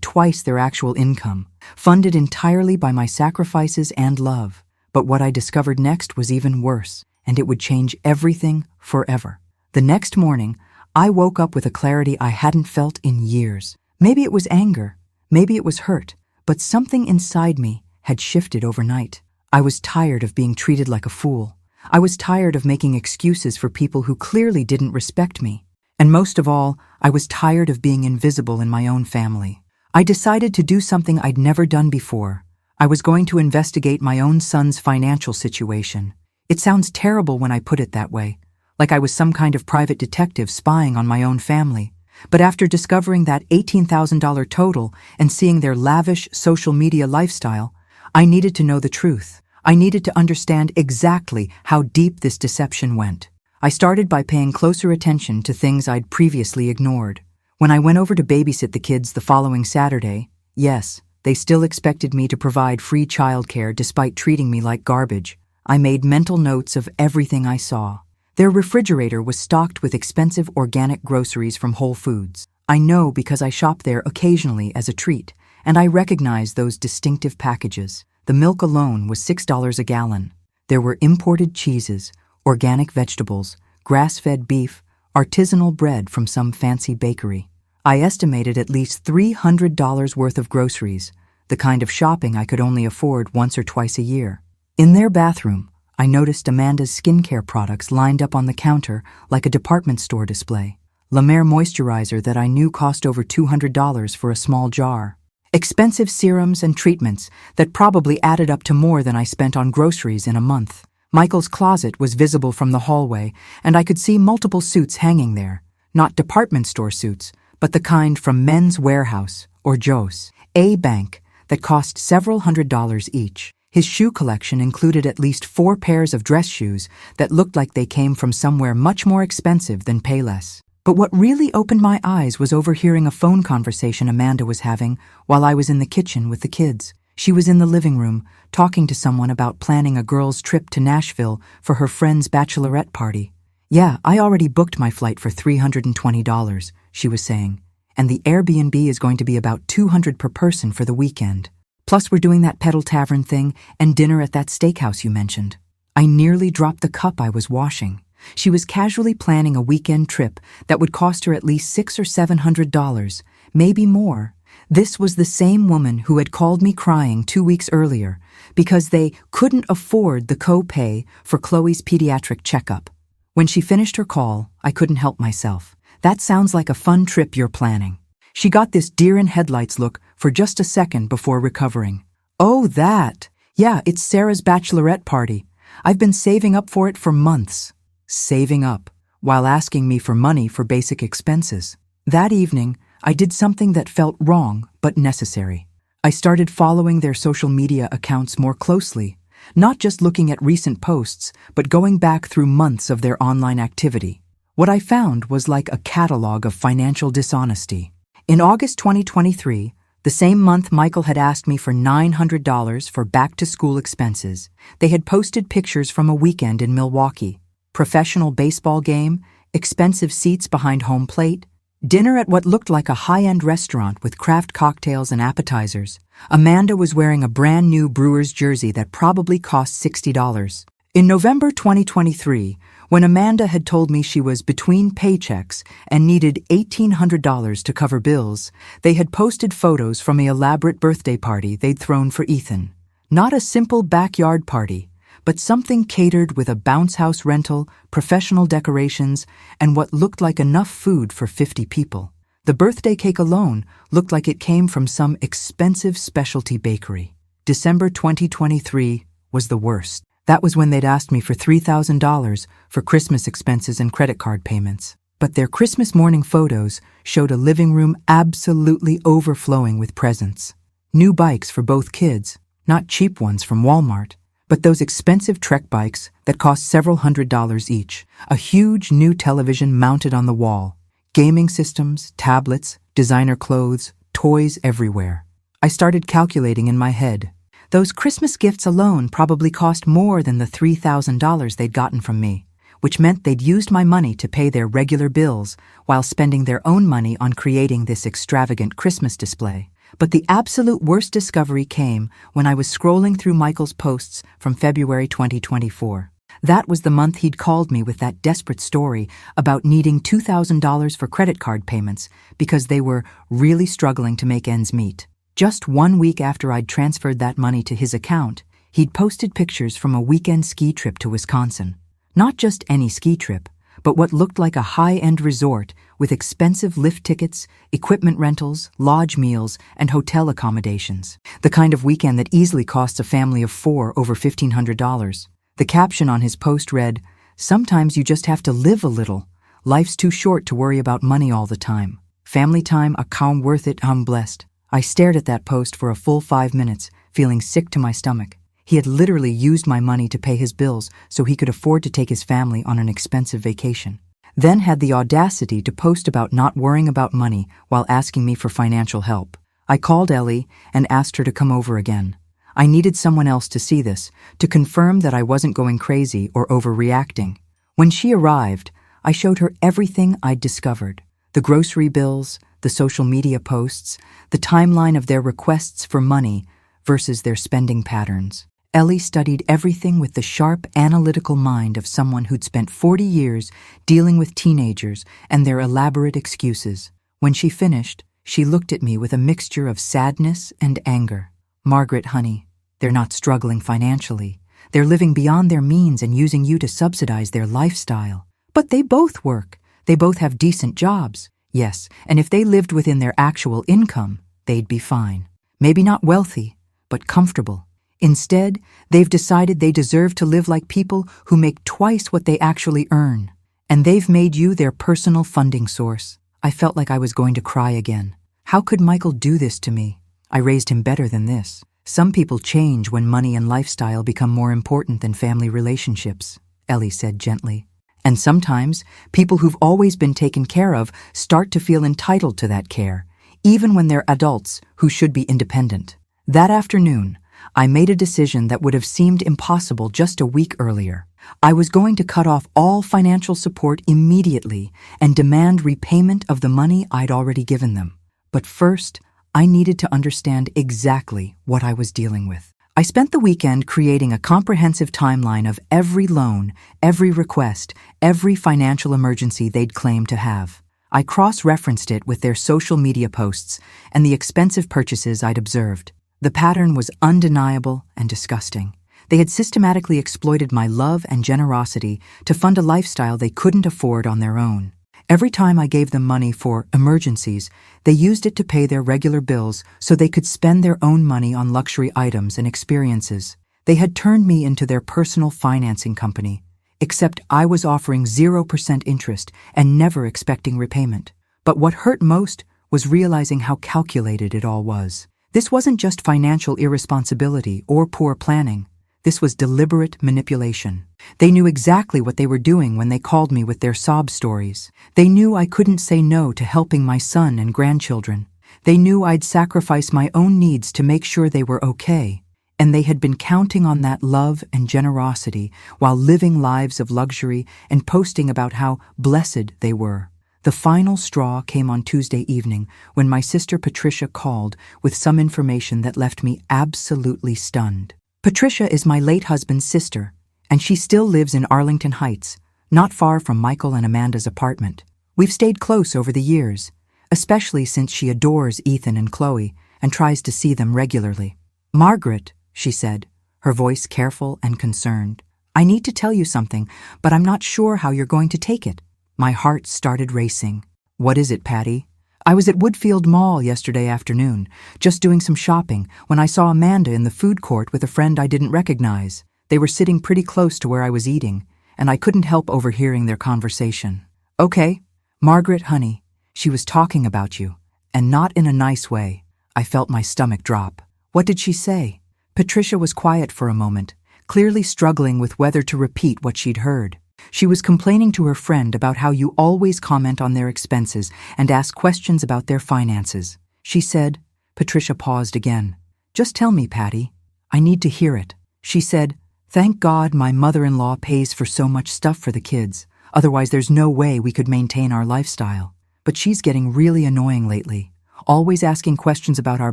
twice their actual income, funded entirely by my sacrifices and love. But what I discovered next was even worse, and it would change everything forever. The next morning, I woke up with a clarity I hadn't felt in years. Maybe it was anger, maybe it was hurt, but something inside me had shifted overnight. I was tired of being treated like a fool. I was tired of making excuses for people who clearly didn't respect me. And most of all, I was tired of being invisible in my own family. I decided to do something I'd never done before. I was going to investigate my own son's financial situation. It sounds terrible when I put it that way, like I was some kind of private detective spying on my own family. But after discovering that $18,000 total and seeing their lavish social media lifestyle, I needed to know the truth. I needed to understand exactly how deep this deception went. I started by paying closer attention to things I'd previously ignored. When I went over to babysit the kids the following Saturday, yes, they still expected me to provide free childcare despite treating me like garbage. I made mental notes of everything I saw. Their refrigerator was stocked with expensive organic groceries from Whole Foods. I know because I shop there occasionally as a treat, and I recognize those distinctive packages. The milk alone was $6 a gallon. There were imported cheeses, organic vegetables, grass-fed beef, artisanal bread from some fancy bakery. I estimated at least $300 worth of groceries, the kind of shopping I could only afford once or twice a year. In their bathroom, I noticed Amanda's skincare products lined up on the counter like a department store display. La Mer moisturizer that I knew cost over $200 for a small jar. Expensive serums and treatments that probably added up to more than I spent on groceries in a month. Michael's closet was visible from the hallway, and I could see multiple suits hanging there. Not department store suits, but the kind from Men's Warehouse, or Joe's, a bank, that cost several $100s each. His shoe collection included at least 4 pairs of dress shoes that looked like they came from somewhere much more expensive than Payless. But what really opened my eyes was overhearing a phone conversation Amanda was having while I was in the kitchen with the kids. She was in the living room, talking to someone about planning a girls' trip to Nashville for her friend's bachelorette party. "Yeah, I already booked my flight for $320, she was saying, "and the Airbnb is going to be about $200 per person for the weekend. Plus we're doing that Pedal Tavern thing and dinner at that steakhouse you mentioned." I nearly dropped the cup I was washing. She was casually planning a weekend trip that would cost her at least $600 or $700, maybe more. This was the same woman who had called me crying 2 weeks earlier because they couldn't afford the co-pay for Chloe's pediatric checkup. When she finished her call, I couldn't help myself. "That sounds like a fun trip you're planning." She got this deer-in-headlights look for just a second before recovering. "Oh, that. Yeah, it's Sarah's bachelorette party. I've been saving up for it for months." Saving up, while asking me for money for basic expenses. That evening, I did something that felt wrong but necessary. I started following their social media accounts more closely, not just looking at recent posts, but going back through months of their online activity. What I found was like a catalog of financial dishonesty. In August 2023, the same month Michael had asked me for $900 for back-to-school expenses, they had posted pictures from a weekend in Milwaukee. Professional baseball game, expensive seats behind home plate, dinner at what looked like a high-end restaurant with craft cocktails and appetizers. Amanda was wearing a brand new Brewers jersey that probably cost $60. In November 2023, when Amanda had told me she was between paychecks and needed $1,800 to cover bills, they had posted photos from an elaborate birthday party they'd thrown for Ethan. Not a simple backyard party, but something catered with a bounce house rental, professional decorations, and what looked like enough food for 50 people. The birthday cake alone looked like it came from some expensive specialty bakery. December 2023 was the worst. That was when they'd asked me for $3,000 for Christmas expenses and credit card payments. But their Christmas morning photos showed a living room absolutely overflowing with presents. New bikes for both kids, not cheap ones from Walmart. But those expensive Trek bikes that cost several $100s each, a huge new television mounted on the wall, gaming systems, tablets, designer clothes, toys everywhere. I started calculating in my head. Those Christmas gifts alone probably cost more than the $3,000 they'd gotten from me, which meant they'd used my money to pay their regular bills while spending their own money on creating this extravagant Christmas display. But the absolute worst discovery came when I was scrolling through Michael's posts from February 2024. That was the month he'd called me with that desperate story about needing $2,000 for credit card payments because they were really struggling to make ends meet. Just 1 week after I'd transferred that money to his account, he'd posted pictures from a weekend ski trip to Wisconsin. Not just any ski trip, but what looked like a high-end resort with expensive lift tickets, equipment rentals, lodge meals, and hotel accommodations. The kind of weekend that easily costs a family of 4 over $1,500. The caption on his post read, "Sometimes you just have to live a little. Life's too short to worry about money all the time. Family time a kaum worth it, I'm blessed." I stared at that post for a full 5 minutes, feeling sick to my stomach. He had literally used my money to pay his bills so he could afford to take his family on an expensive vacation. Then had the audacity to post about not worrying about money while asking me for financial help. I called Ellie and asked her to come over again. I needed someone else to see this, to confirm that I wasn't going crazy or overreacting. When she arrived, I showed her everything I'd discovered. The grocery bills, the social media posts, the timeline of their requests for money versus their spending patterns. Ellie studied everything with the sharp, analytical mind of someone who'd spent 40 years dealing with teenagers and their elaborate excuses. When she finished, she looked at me with a mixture of sadness and anger. "Margaret, honey, they're not struggling financially. They're living beyond their means and using you to subsidize their lifestyle. But they both work. They both have decent jobs. Yes, and if they lived within their actual income, they'd be fine. Maybe not wealthy, but comfortable. Instead, they've decided they deserve to live like people who make twice what they actually earn. And they've made you their personal funding source." I felt like I was going to cry again. How could Michael do this to me? I raised him better than this. Some people change when money and lifestyle become more important than family relationships, Ellie said gently. And sometimes, people who've always been taken care of start to feel entitled to that care, even when they're adults who should be independent. That afternoon, I made a decision that would have seemed impossible just a week earlier. I was going to cut off all financial support immediately and demand repayment of the money I'd already given them. But first, I needed to understand exactly what I was dealing with. I spent the weekend creating a comprehensive timeline of every loan, every request, every financial emergency they'd claimed to have. I cross-referenced it with their social media posts and the expensive purchases I'd observed. The pattern was undeniable and disgusting. They had systematically exploited my love and generosity to fund a lifestyle they couldn't afford on their own. Every time I gave them money for emergencies, they used it to pay their regular bills so they could spend their own money on luxury items and experiences. They had turned me into their personal financing company, except I was offering 0% interest and never expecting repayment. But what hurt most was realizing how calculated it all was. This wasn't just financial irresponsibility or poor planning. This was deliberate manipulation. They knew exactly what they were doing when they called me with their sob stories. They knew I couldn't say no to helping my son and grandchildren. They knew I'd sacrifice my own needs to make sure they were okay. And they had been counting on that love and generosity while living lives of luxury and posting about how blessed they were. The final straw came on Tuesday evening when my sister Patricia called with some information that left me absolutely stunned. Patricia is my late husband's sister, and she still lives in Arlington Heights, not far from Michael and Amanda's apartment. We've stayed close over the years, especially since she adores Ethan and Chloe and tries to see them regularly. "Margaret," she said, her voice careful and concerned, "I need to tell you something, but I'm not sure how you're going to take it." My heart started racing. "What is it, Patty?" "I was at Woodfield Mall yesterday afternoon, just doing some shopping, when I saw Amanda in the food court with a friend I didn't recognize. They were sitting pretty close to where I was eating, and I couldn't help overhearing their conversation." "Okay, Margaret, honey, she was talking about you, and not in a nice way." I felt my stomach drop. "What did she say?" Patricia was quiet for a moment, clearly struggling with whether to repeat what she'd heard. She was complaining to her friend about how you always comment on their expenses and ask questions about their finances. She said, Patricia paused again. Just tell me, Patty. I need to hear it. She said, thank God my mother-in-law pays for so much stuff for the kids. Otherwise there's no way we could maintain our lifestyle. But she's getting really annoying lately, always asking questions about our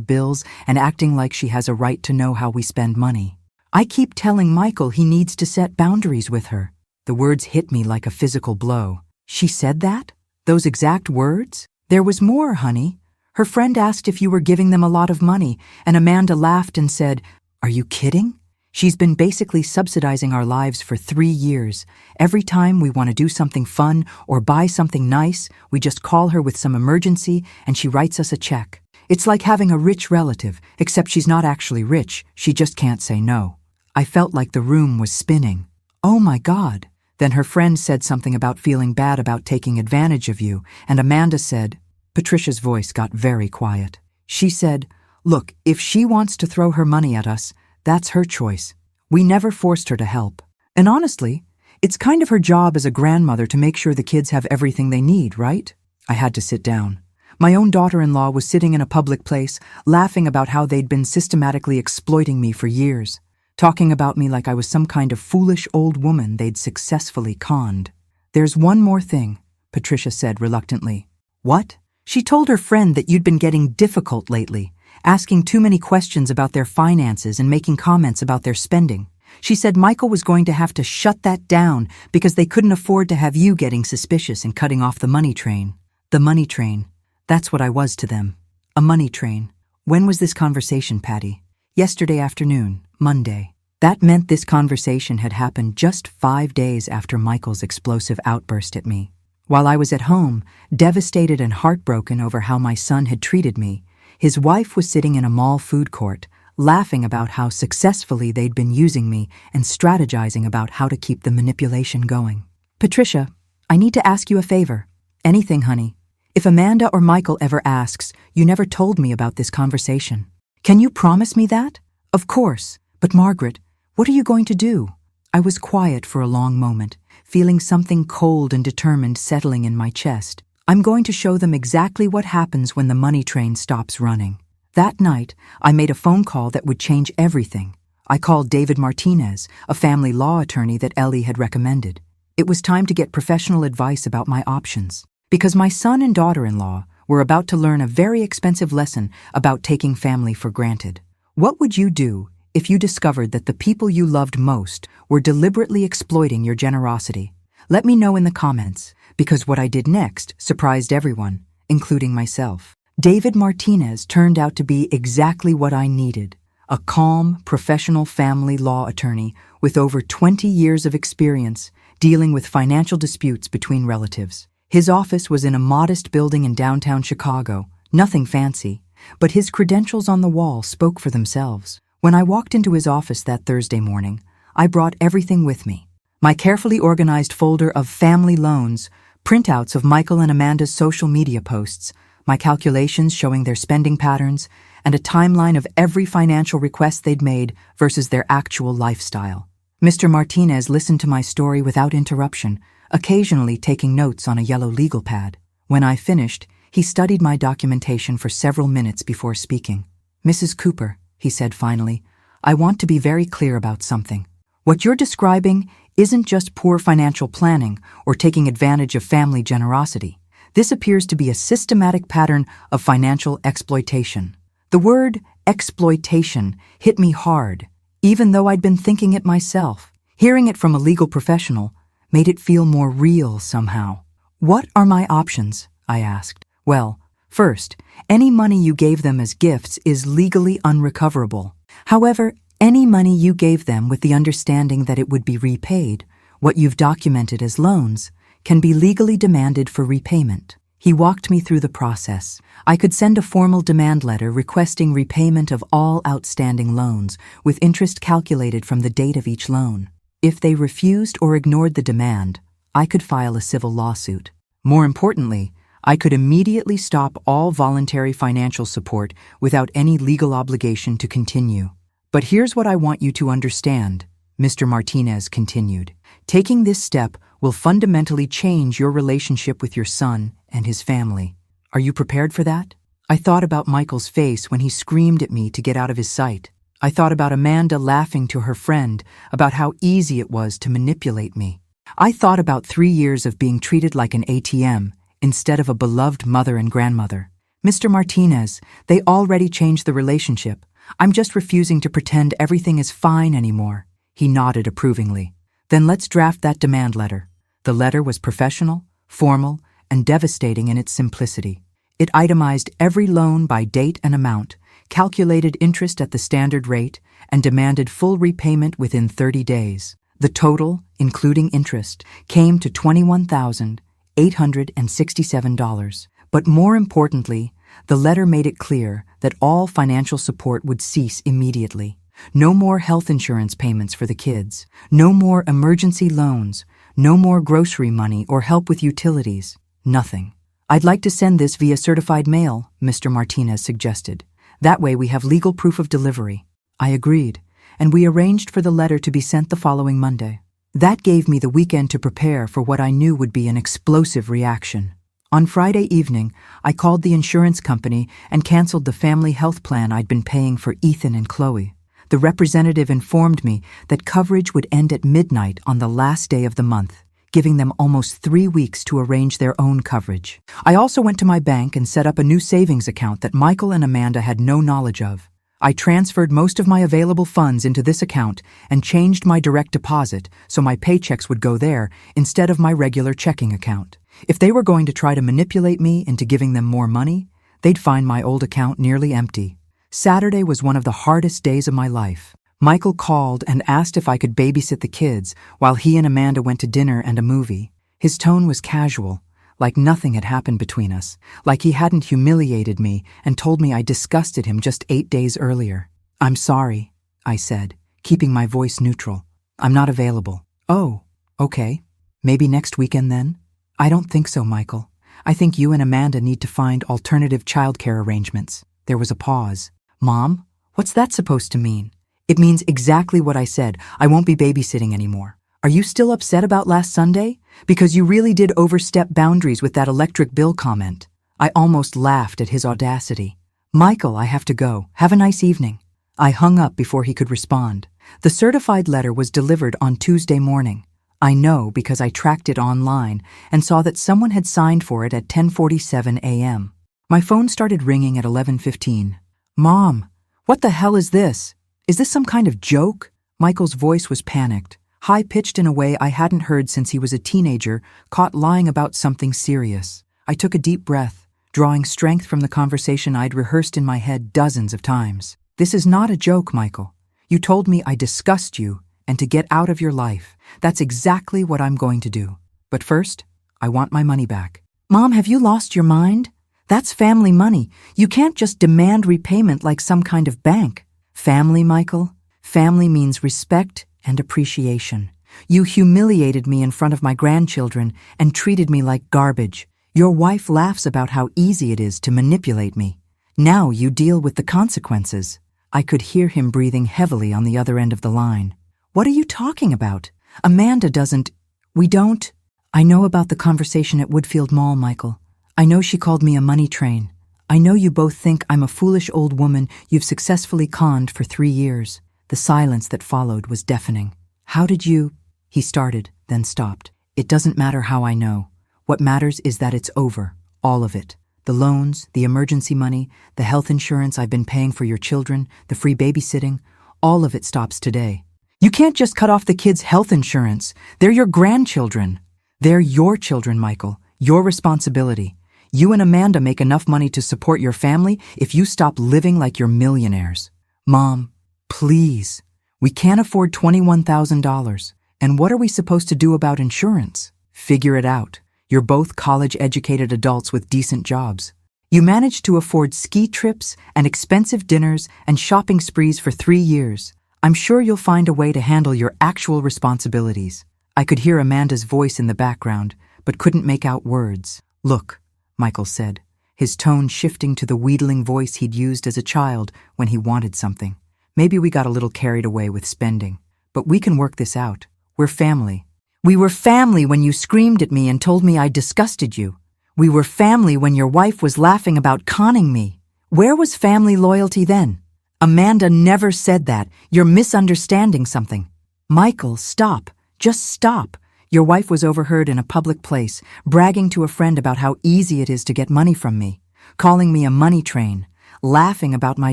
bills and acting like she has a right to know how we spend money. I keep telling Michael he needs to set boundaries with her. The words hit me like a physical blow. She said that? Those exact words? There was more, honey. Her friend asked if you were giving them a lot of money, and Amanda laughed and said, are you kidding? She's been basically subsidizing our lives for 3 years. Every time we want to do something fun or buy something nice, we just call her with some emergency and she writes us a check. It's like having a rich relative, except she's not actually rich, she just can't say no. I felt like the room was spinning. Oh my God. Then her friend said something about feeling bad about taking advantage of you, and Amanda said, Patricia's voice got very quiet. She said, look, if she wants to throw her money at us, that's her choice. We never forced her to help. And honestly, it's kind of her job as a grandmother to make sure the kids have everything they need, right? I had to sit down. My own daughter-in-law was sitting in a public place, laughing about how they'd been systematically exploiting me for years, talking about me like I was some kind of foolish old woman they'd successfully conned. There's one more thing, Patricia said reluctantly. What? She told her friend that you'd been getting difficult lately, asking too many questions about their finances and making comments about their spending. She said Michael was going to have to shut that down because they couldn't afford to have you getting suspicious and cutting off the money train. The money train. That's what I was to them. A money train. When was this conversation, Patty? Yesterday afternoon, Monday. That meant this conversation had happened just 5 days after Michael's explosive outburst at me. While I was at home, devastated and heartbroken over how my son had treated me, his wife was sitting in a mall food court, laughing about how successfully they'd been using me and strategizing about how to keep the manipulation going. Patricia, I need to ask you a favor. Anything, honey. If Amanda or Michael ever asks, you never told me about this conversation. Can you promise me that? Of course. But Margaret, what are you going to do? I was quiet for a long moment, feeling something cold and determined settling in my chest. I'm going to show them exactly what happens when the money train stops running. That night, I made a phone call that would change everything. I called David Martinez, a family law attorney that Ellie had recommended. It was time to get professional advice about my options, because my son and daughter-in-law were about to learn a very expensive lesson about taking family for granted. What would you do if you discovered that the people you loved most were deliberately exploiting your generosity? Let me know in the comments, because what I did next surprised everyone, including myself. David Martinez turned out to be exactly what I needed, a calm, professional family law attorney with over 20 years of experience dealing with financial disputes between relatives. His office was in a modest building in downtown Chicago, nothing fancy, but his credentials on the wall spoke for themselves. When I walked into his office that Thursday morning, I brought everything with me. My carefully organized folder of family loans, printouts of Michael and Amanda's social media posts, my calculations showing their spending patterns, and a timeline of every financial request they'd made versus their actual lifestyle. Mr. Martinez listened to my story without interruption, occasionally taking notes on a yellow legal pad. When I finished, he studied my documentation for several minutes before speaking. Mrs. Cooper, he said finally, I want to be very clear about something. What you're describing isn't just poor financial planning or taking advantage of family generosity. This appears to be a systematic pattern of financial exploitation. The word exploitation hit me hard, even though I'd been thinking it myself. Hearing it from a legal professional made it feel more real somehow. What are my options? I asked. Well, first, any money you gave them as gifts is legally unrecoverable. However, any money you gave them with the understanding that it would be repaid, what you've documented as loans, can be legally demanded for repayment. He walked me through the process. I could send a formal demand letter requesting repayment of all outstanding loans, with interest calculated from the date of each loan. If they refused or ignored the demand, I could file a civil lawsuit. More importantly, I could immediately stop all voluntary financial support without any legal obligation to continue. But here's what I want you to understand. Mr. Martinez continued. Taking this step will fundamentally change your relationship with your son and his family. Are you prepared for that? I thought about Michael's face when he screamed at me to get out of his sight. I thought about Amanda laughing to her friend about how easy it was to manipulate me. I thought about 3 years of being treated like an ATM instead of a beloved mother and grandmother. Mr. Martinez, they already changed the relationship. I'm just refusing to pretend everything is fine anymore. He nodded approvingly. Then let's draft that demand letter. The letter was professional, formal, and devastating in its simplicity. It itemized every loan by date and amount, calculated interest at the standard rate, and demanded full repayment within 30 days. The total, including interest, came to $21,867. But more importantly, the letter made it clear that all financial support would cease immediately. No more health insurance payments for the kids, no more emergency loans, no more grocery money or help with utilities, nothing. I'd like to send this via certified mail, Mr. Martinez suggested. That way we have legal proof of delivery. I agreed, and we arranged for the letter to be sent the following Monday. That gave me the weekend to prepare for what I knew would be an explosive reaction. On Friday evening, I called the insurance company and canceled the family health plan I'd been paying for Ethan and Chloe. The representative informed me that coverage would end at midnight on the last day of the month, giving them almost 3 weeks to arrange their own coverage. I also went to my bank and set up a new savings account that Michael and Amanda had no knowledge of. I transferred most of my available funds into this account and changed my direct deposit so my paychecks would go there instead of my regular checking account. If they were going to try to manipulate me into giving them more money, they'd find my old account nearly empty. Saturday was one of the hardest days of my life. Michael called and asked if I could babysit the kids while he and Amanda went to dinner and a movie. His tone was casual, like nothing had happened between us, like he hadn't humiliated me and told me I disgusted him just 8 days earlier. "I'm sorry," I said, keeping my voice neutral. "I'm not available." "Oh, okay. Maybe next weekend then?" "I don't think so, Michael. I think you and Amanda need to find alternative childcare arrangements." There was a pause. "Mom, what's that supposed to mean?" "It means exactly what I said. I won't be babysitting anymore." "Are you still upset about last Sunday? Because you really did overstep boundaries with that electric bill comment." I almost laughed at his audacity. "Michael, I have to go. Have a nice evening." I hung up before he could respond. The certified letter was delivered on Tuesday morning. I know because I tracked it online and saw that someone had signed for it at 10:47 a.m. My phone started ringing at 11:15. "Mom, what the hell is this? Is this some kind of joke?" Michael's voice was panicked, high-pitched in a way I hadn't heard since he was a teenager, caught lying about something serious. I took a deep breath, drawing strength from the conversation I'd rehearsed in my head dozens of times. "This is not a joke, Michael. You told me I disgust you and to get out of your life. That's exactly what I'm going to do. But first, I want my money back." "Mom, have you lost your mind? That's family money. You can't just demand repayment like some kind of bank." "Family, Michael? Family means respect and appreciation. You humiliated me in front of my grandchildren and treated me like garbage. Your wife laughs about how easy it is to manipulate me. Now you deal with the consequences." I could hear him breathing heavily on the other end of the line. "What are you talking about? Amanda doesn't... We don't..." "I know about the conversation at Woodfield Mall, Michael. I know she called me a money train. I know you both think I'm a foolish old woman you've successfully conned for 3 years. The silence that followed was deafening. "How did you..." He started, then stopped. "It doesn't matter how I know. What matters is that it's over. All of it. The loans, the emergency money, the health insurance I've been paying for your children, the free babysitting, all of it stops today." "You can't just cut off the kids' health insurance. They're your grandchildren." "They're your children, Michael. Your responsibility. You and Amanda make enough money to support your family if you stop living like you're millionaires." "Mom, please. We can't afford $21,000. And what are we supposed to do about insurance?" "Figure it out. You're both college-educated adults with decent jobs. You managed to afford ski trips and expensive dinners and shopping sprees for 3 years. I'm sure you'll find a way to handle your actual responsibilities." I could hear Amanda's voice in the background, but couldn't make out words. "Look," Michael said, his tone shifting to the wheedling voice he'd used as a child when he wanted something. "Maybe we got a little carried away with spending. but we can work this out. We're family. We were family when you screamed at me and told me I disgusted you. We were family when your wife was laughing about conning me. Where was family loyalty then? Amanda never said that. You're misunderstanding something. Michael, stop. Just stop. Your wife was overheard in a public place, bragging to a friend about how easy it is to get money from me, calling me a money train, laughing about my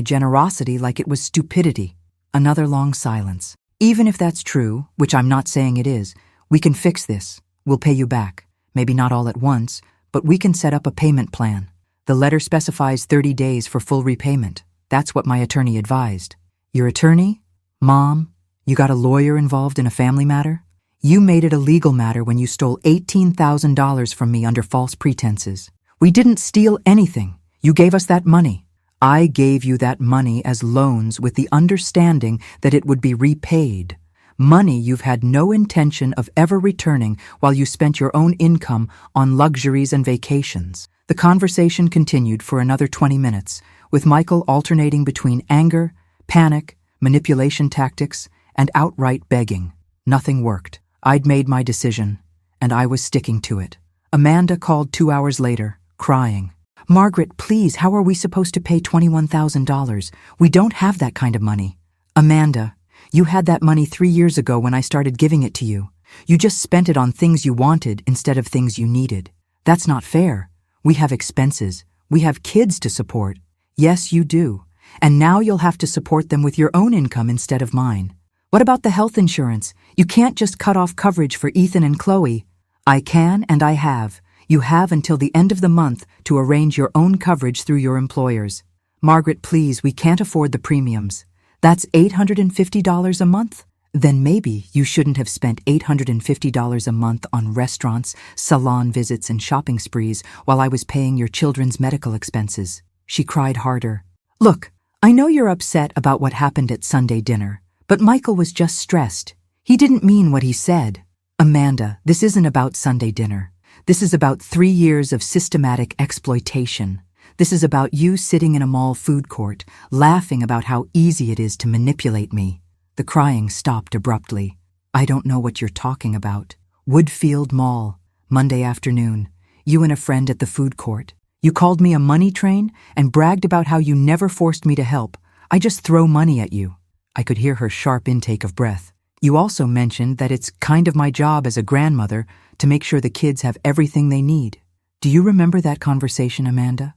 generosity like it was stupidity. Another long silence. Even if that's true, which I'm not saying it is, we can fix this. We'll pay you back. Maybe not all at once, but we can set up a payment plan. The letter specifies 30 days for full repayment. That's what my attorney advised. Your attorney? Mom? You got a lawyer involved in a family matter? You made it a legal matter when you stole $18,000 from me under false pretenses. We didn't steal anything. You gave us that money. I gave you that money as loans with the understanding that it would be repaid. Money you've had no intention of ever returning while you spent your own income on luxuries and vacations. The conversation continued for another 20 minutes, with Michael alternating between anger, panic, manipulation tactics, and outright begging. Nothing worked. I'd made my decision, and I was sticking to it. Amanda called 2 hours later, crying. Margaret, please, how are we supposed to pay $21,000? We don't have that kind of money. Amanda, you had that money 3 years ago when I started giving it to you. You just spent it on things you wanted instead of things you needed. That's not fair. We have expenses. We have kids to support. Yes, you do. And now you'll have to support them with your own income instead of mine. What about the health insurance? You can't just cut off coverage for Ethan and Chloe. I can and I have. You have until the end of the month to arrange your own coverage through your employers. Margaret, please, we can't afford the premiums. That's $850 a month? Then maybe you shouldn't have spent $850 a month on restaurants, salon visits, and shopping sprees while I was paying your children's medical expenses. She cried harder. Look, I know you're upset about what happened at Sunday dinner. But Michael was just stressed. He didn't mean what he said. Amanda, this isn't about Sunday dinner. This is about 3 years of systematic exploitation. This is about you sitting in a mall food court, laughing about how easy it is to manipulate me. The crying stopped abruptly. I don't know what you're talking about. Woodfield Mall, Monday afternoon. You and a friend at the food court. You called me a money train and bragged about how you never forced me to help. I just throw money at you. I could hear her sharp intake of breath. You also mentioned that it's kind of my job as a grandmother to make sure the kids have everything they need. Do you remember that conversation, Amanda?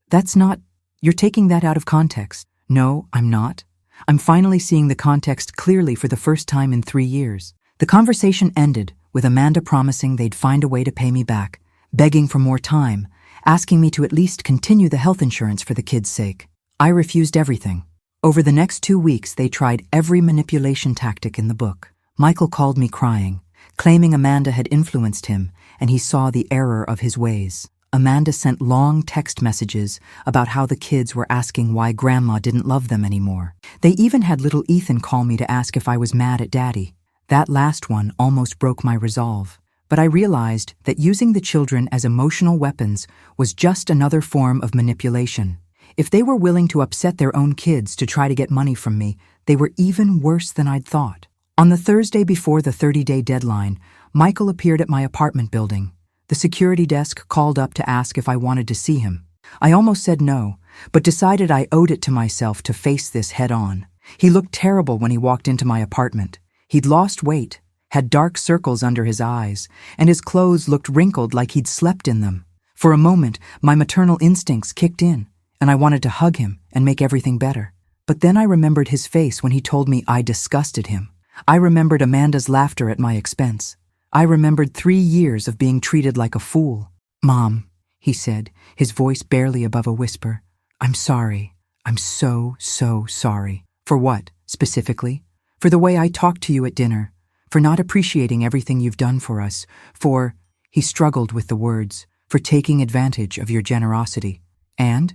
That's not, you're taking that out of context. No, I'm not. I'm finally seeing the context clearly for the first time in 3 years. The conversation ended with Amanda promising they'd find a way to pay me back, begging for more time, asking me to at least continue the health insurance for the kids' sake. I refused everything. Over the next 2 weeks, they tried every manipulation tactic in the book. Michael called me crying, claiming Amanda had influenced him, and he saw the error of his ways. Amanda sent long text messages about how the kids were asking why Grandma didn't love them anymore. They even had little Ethan call me to ask if I was mad at Daddy. That last one almost broke my resolve. But I realized that using the children as emotional weapons was just another form of manipulation. If they were willing to upset their own kids to try to get money from me, they were even worse than I'd thought. On the Thursday before the 30-day deadline, Michael appeared at my apartment building. The security desk called up to ask if I wanted to see him. I almost said no, but decided I owed it to myself to face this head-on. He looked terrible when he walked into my apartment. He'd lost weight, had dark circles under his eyes, and his clothes looked wrinkled like he'd slept in them. For a moment, my maternal instincts kicked in, and I wanted to hug him and make everything better. But then I remembered his face when he told me I disgusted him. I remembered Amanda's laughter at my expense. I remembered 3 years of being treated like a fool. Mom, he said, his voice barely above a whisper. I'm sorry. I'm so sorry. For what, specifically? For the way I talked to you at dinner. For not appreciating everything you've done for us. For, he struggled with the words, for taking advantage of your generosity. And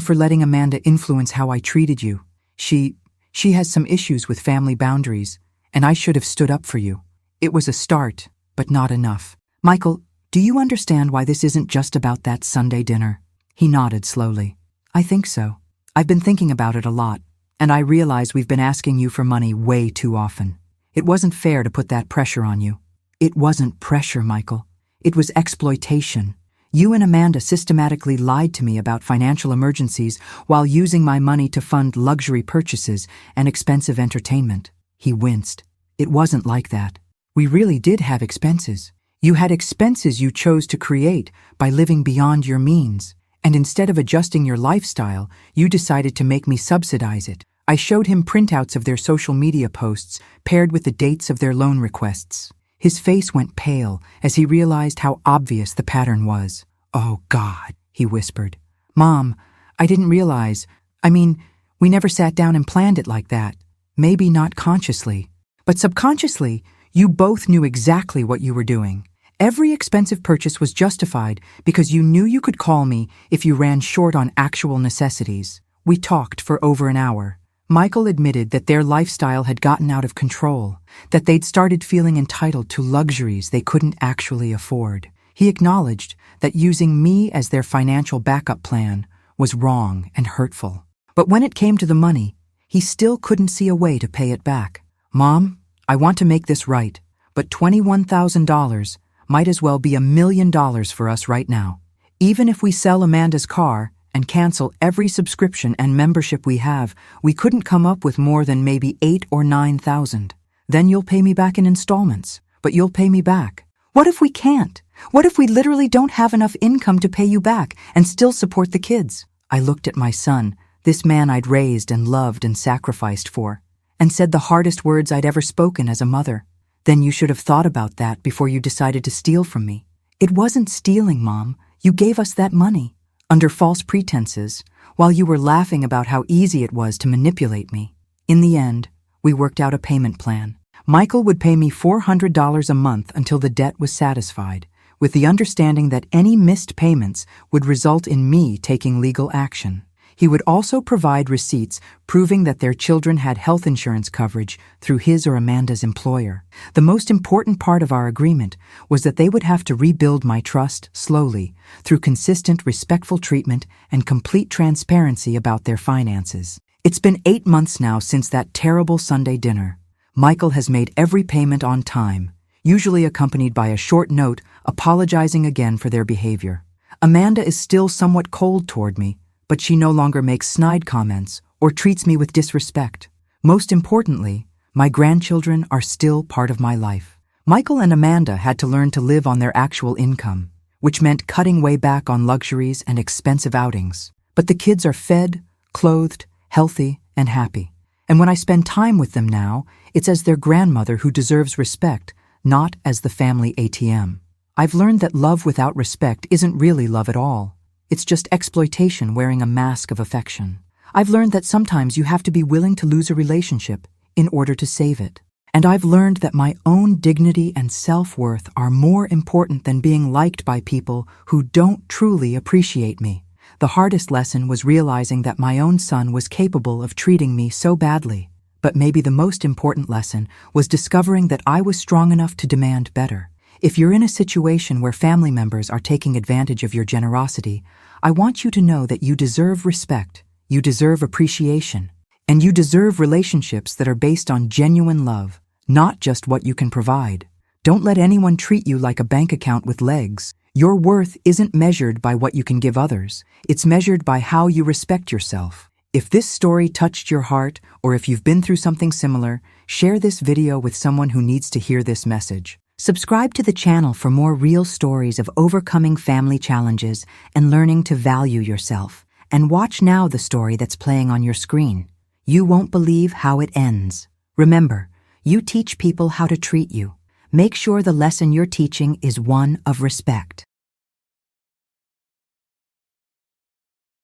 for letting Amanda influence how I treated you. She has some issues with family boundaries, and I should have stood up for you. It was a start, but not enough. Michael, do you understand why this isn't just about that Sunday dinner? He nodded slowly. I think so. I've been thinking about it a lot. And I realize we've been asking you for money way too often. It wasn't fair to put that pressure on you. It wasn't pressure, Michael. It was exploitation. You and Amanda systematically lied to me about financial emergencies while using my money to fund luxury purchases and expensive entertainment. He winced. It wasn't like that. We really did have expenses. You had expenses you chose to create by living beyond your means. And instead of adjusting your lifestyle, you decided to make me subsidize it. I showed him printouts of their social media posts paired with the dates of their loan requests. His face went pale as he realized how obvious the pattern was. "Oh, God," he whispered. "Mom, I didn't realize. We never sat down and planned it like that. Maybe not consciously. But subconsciously, you both knew exactly what you were doing. Every expensive purchase was justified because you knew you could call me if you ran short on actual necessities." We talked for over an hour. Michael admitted that their lifestyle had gotten out of control, that they'd started feeling entitled to luxuries they couldn't actually afford. He acknowledged that using me as their financial backup plan was wrong and hurtful. But when it came to the money, he still couldn't see a way to pay it back. "Mom, I want to make this right, but $21,000 might as well be $1 million for us right now. Even if we sell Amanda's car and cancel every subscription and membership we have, we couldn't come up with more than maybe $8,000 or $9,000. Then you'll pay me back in installments, but you'll pay me back. What if we can't? What if we literally don't have enough income to pay you back and still support the kids?" I looked at my son, this man I'd raised and loved and sacrificed for, and said the hardest words I'd ever spoken as a mother. "Then you should have thought about that before you decided to steal from me." "It wasn't stealing, Mom. You gave us that money under false pretenses, while you were laughing about how easy it was to manipulate me." In the end, we worked out a payment plan. Michael would pay me $400 a month until the debt was satisfied, with the understanding that any missed payments would result in me taking legal action. He would also provide receipts proving that their children had health insurance coverage through his or Amanda's employer. The most important part of our agreement was that they would have to rebuild my trust slowly through consistent, respectful treatment and complete transparency about their finances. It's been 8 months now since that terrible Sunday dinner. Michael has made every payment on time, usually accompanied by a short note apologizing again for their behavior. Amanda is still somewhat cold toward me, but she no longer makes snide comments or treats me with disrespect. Most importantly, my grandchildren are still part of my life. Michael and Amanda had to learn to live on their actual income, which meant cutting way back on luxuries and expensive outings. But the kids are fed, clothed, healthy, and happy. And when I spend time with them now, it's as their grandmother who deserves respect, not as the family ATM. I've learned that love without respect isn't really love at all. It's just exploitation wearing a mask of affection. I've learned that sometimes you have to be willing to lose a relationship in order to save it. And I've learned that my own dignity and self-worth are more important than being liked by people who don't truly appreciate me. The hardest lesson was realizing that my own son was capable of treating me so badly. But maybe the most important lesson was discovering that I was strong enough to demand better. If you're in a situation where family members are taking advantage of your generosity, I want you to know that you deserve respect, you deserve appreciation, and you deserve relationships that are based on genuine love, not just what you can provide. Don't let anyone treat you like a bank account with legs. Your worth isn't measured by what you can give others. It's measured by how you respect yourself. If this story touched your heart, or if you've been through something similar, share this video with someone who needs to hear this message. Subscribe to the channel for more real stories of overcoming family challenges and learning to value yourself. And watch now the story that's playing on your screen. You won't believe how it ends. Remember, you teach people how to treat you. Make sure the lesson you're teaching is one of respect.